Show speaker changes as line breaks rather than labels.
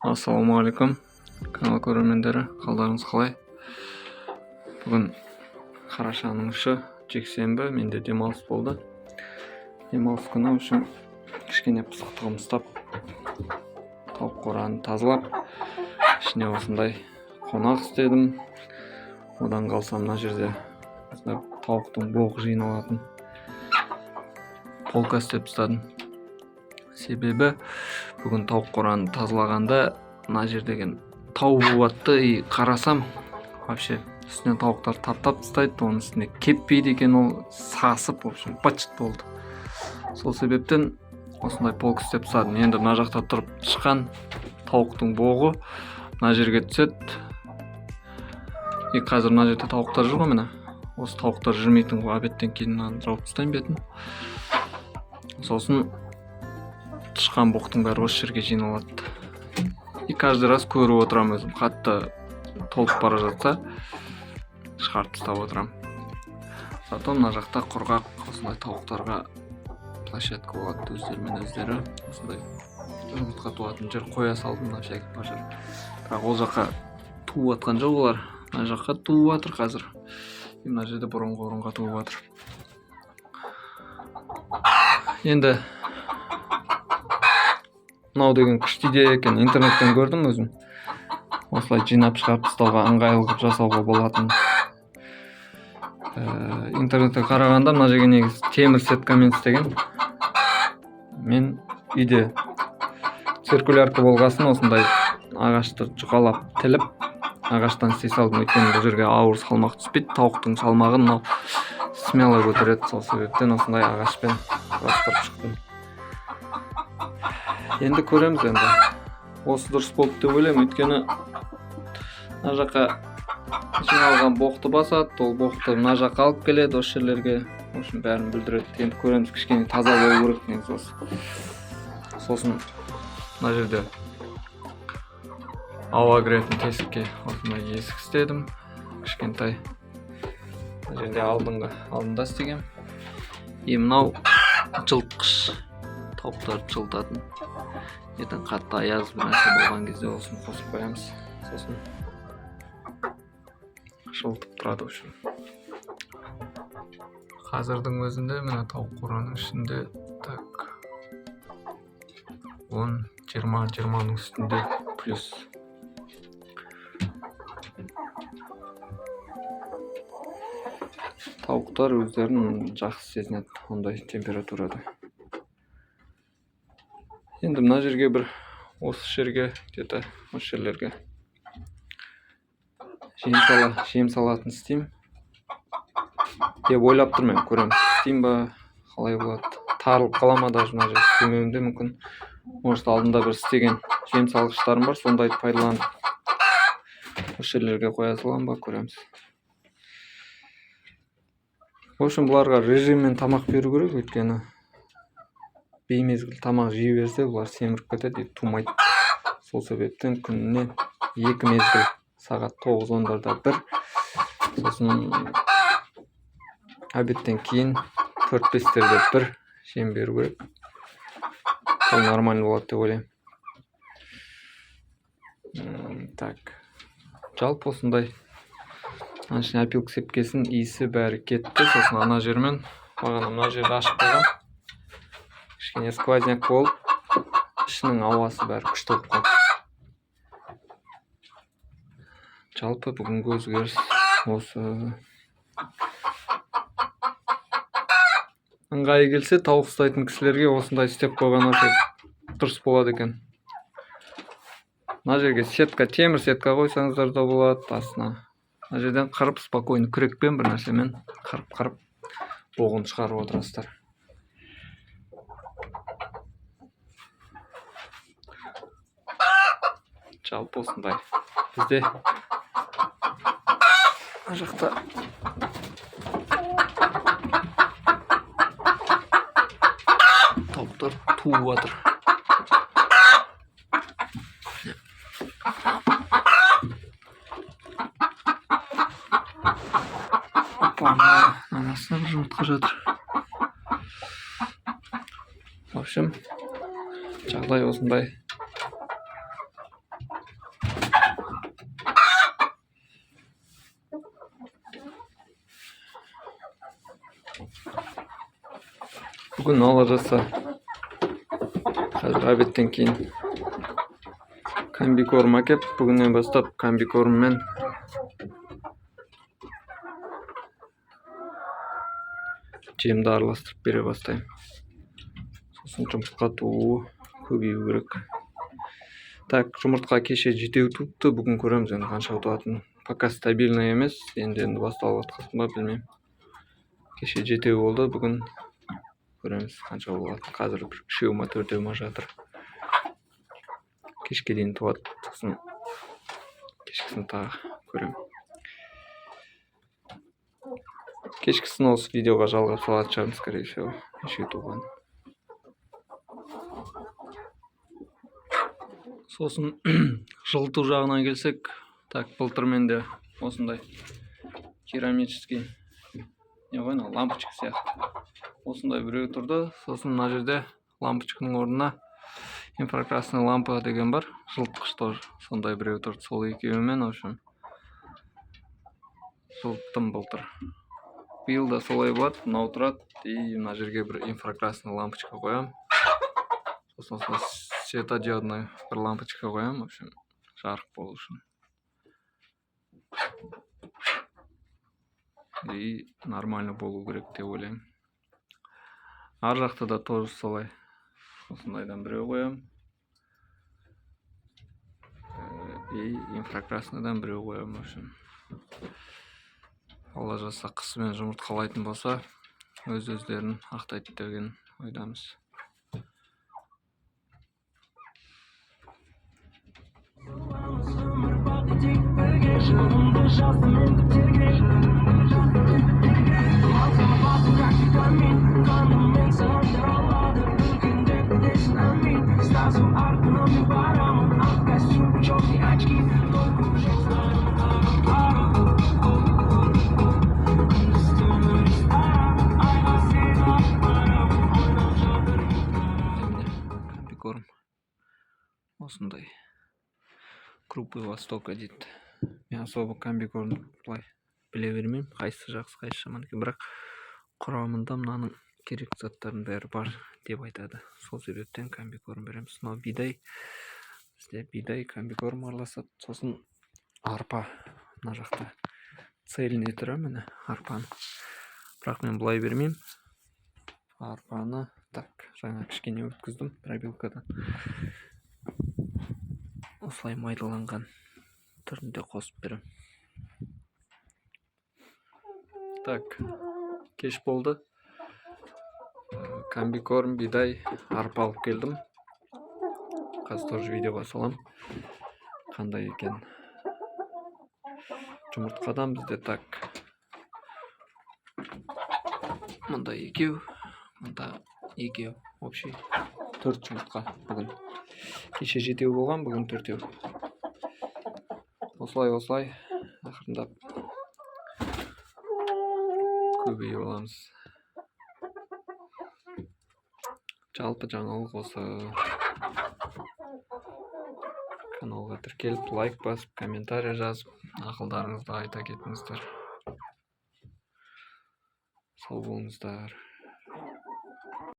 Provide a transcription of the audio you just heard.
Ассалаумағалейкум, канал көрермендері, қалдарыңыз қалай? Бүгін қарашаның 3-і, жексенбі, менде демалыс болды. Демалыс күні үшін кішкене пысықтығым ұстап, тауық қораны тазалап, ішіне осындай қонақ істедім. Одан қалсам мына жерде тауықтың боғы жиналатын полка істеп тастадым. Себебі бүгін тауық қораны тазалағанда мына жердегі тау болатты, қарасам вообще үстінен тауықтар таптап тастайды, оның үстіне кеппейді екен, ол сасып, в общем, быт-шыт болды. Сол себептен осындай полка істеп тастадым. Енді мына жақта тұрып шыққан тауықтың боғы мына жерге түседі. Қазір мына жерде тауықтар жүр ғой, міне. Осы тауықтар жүрмейтін ғой, обедтен кейін жауып тастаймын бетін. Сосын тышқан боқтың бәрі осы жерге жиналады. Каждый раз көріп отырам өзім, қатты толып бара жатса шығарып тастап отырам. Зато мына жақта құрғақ осындай тауықтарға площадка болады, өздерімен өздері. Осындай жұмыртқа туатын жер қоя салдым, мына всякий пожар. Бірақ ол жаққа туып атқан жоқ олар, мына жаққа туып жатыр қазір. Мына жерде бұрынға туып жатыр. Енді мынау деген күшті идея екен, интернеттен көрдім өзім. Осылай жинап шығарып тастауға, ыңғайлы қылып жасауға болатын. Интернетте қарағанда мына жерге негізі темір сеткамен істеген. Мен үйде циркулярка болғасын осындай ағашты жұқалап тіліп, ағаштан істей салдым. Өйткені бұл жерге ауыр салмақ түспейді, тауықтың салмағын мынау смело көтереді. Сол себептен осындай ағашпен құрастырып шықтым. Енді көреміз енді. Осы дұрыс болды деп ойлаймын, өйткені мына жаққа жиналған боқты басады, ол боқты мына жаққа алып келеді, осы жерлерге. В общем, бәрін бүлдіреді. Енді көреміз, кішкене таза болу керек негізі осы. Сосын мына жерде ауа кіретін тесікке осындай есік істедім. Кішкентай. Мына жерде алдында істегем. Мынау жылытқыш. Тауықтар жылытатын. Ертең қатты аяз бір нәрсе болған кезде осын қосып қоямыз. Сосын жылытып тұрады үшін. Қазірдің өзінде мына тауық қораның ішінде 10-20-ның үстінде плюс. Тауықтар өздерін жақсы сезінеді ондай температурада. Енді мына жерге бір осы жерге, где-то осы жерлерге жем салатын істеймін деп ойлап тұрмын. Көрем, істеймін ба, қалай болады. Тарылып қала ма даже мына жерге істемеуім де мүмкін. Может, алдында бір істеген жем салғыштарым бар, сондайды пайдаланып осы жерлерге қоя салам ба, көреміз. В общем, бұларға режиммен тамақ беру керек, өйткені беймезгіл тамақ жей берсе, бұлар семіріп кетеді, тумайды. Сол себептен күніне 2 мезгіл, сағат 9-10-дарда бір, сосын обедтен кейін 4-5-терде бір жем беру керек. Сол нормально болады деп ойлаймын. Так, жалпы осындай опилка сепкесін иісі бәрі кетті. Сосын ана жермен бағана мына жерді ашып қойғам. Кішкене сквозняк болып, ішінің ауасы бәрі күшті болып қалды. Жалпы бүгінгі өзгеріс осы. Ыңғайы келсе, тауық ұстайтын кісілерге осындай істеп қойған дұрыс болады екен. Мына жерге сетка, темір сетка қойсаңыздар да болады астына. Мына жерден қырып, спокойно күрекпен бір нәрсемен қырып боғын шығарып отырасыздар. Жалпы осындай. Бізде мына жақта тауықтар туып жатыр. Анасына бір жұмыртқа жатыр. В общем, жағдай осындай. Бүгін ала жаса. Қазір обедтен кейін комбикорм әкеп, бүгіннен бастап комбикорммен жемді араластырып бере бастаймын. Сосын жұмыртқа туу көбею керек. Так, жұмыртқа кеше 7 туыпты, бүгін көреміз енді қанша туатынын. Пока стабильно емес, енді басталып жатқасын ба білмеймін. Кеше 7 болды, бүгін көреміз қанша болады. Қазір 3 ма 4 ма жатыр. Кешке дейін туады, сосын кешкісін тағы көремін. Кешкісін осы видеоға жалғап салатын шығармын, скорее всего, неше туған. Сосын жылыту жағынан келсек, так, былтыр менде осындай керамический лампочка сияқты. Осындай біреу тұрды, сосын мына жерде лампочканың орнына инфракрасный лампа деген бар, жылытқыш тоже. Сондай біреу тұрды, сол екеуімен, в общем, жылыттым былтыр. Биыл да солай болады, мынау тұрады, и мына жерге бір инфракрасный лампочка қоям. Сосын светодиодный бір лампочка қоям, в общем, жарық болу үшін. И нормально болу керек деп ойлаймын. Ар жақта да тоже солай. Осындайдан біреу қоям. И инфракрасныйдан біреу қоям, в общем. Алла жазса қысымен жұмыртқалайтын болса, өз-өздерін ақтайды деген ойдамыз. Комбикорм осындай крупы Востока дейді. Мен особо комбикормды былай біле бермеймін, қайсысы жақсы, қайсысы жаман екен, бірақ құрамында мынаның керек заттардың бәрі бар деп айтады. Сол себептен комбикорм береміз. Мынау бидай, бізде бидай комбикорм араласады. Сосын арпа, мына жақта цельный түрі, міне арпаны. Бірақ мен былай бермеймін. Арпаны так, жаңа кішкене өткіздім пробилкадан. Осылай майдаланған түрінде қосып берем. Так, кеш болды. Комбикорм, бидай, арпа алып келдім. Қазір тоже видеоға салам. Қандай екен. Жұмыртқадан бізде так. Мұнда екеу, мұнда екеу. Общий 4 жұмыртқа бүгін. Кеше 7 болған, бүгін 4. Осылай ақырындап көбейіп аламыз. Жалпы жаңалық осы. Каналға тіркеліп, лайк басып, комментарий жазып, ақылдарыңызды айта кетіңіздер. Сау болыңыздар.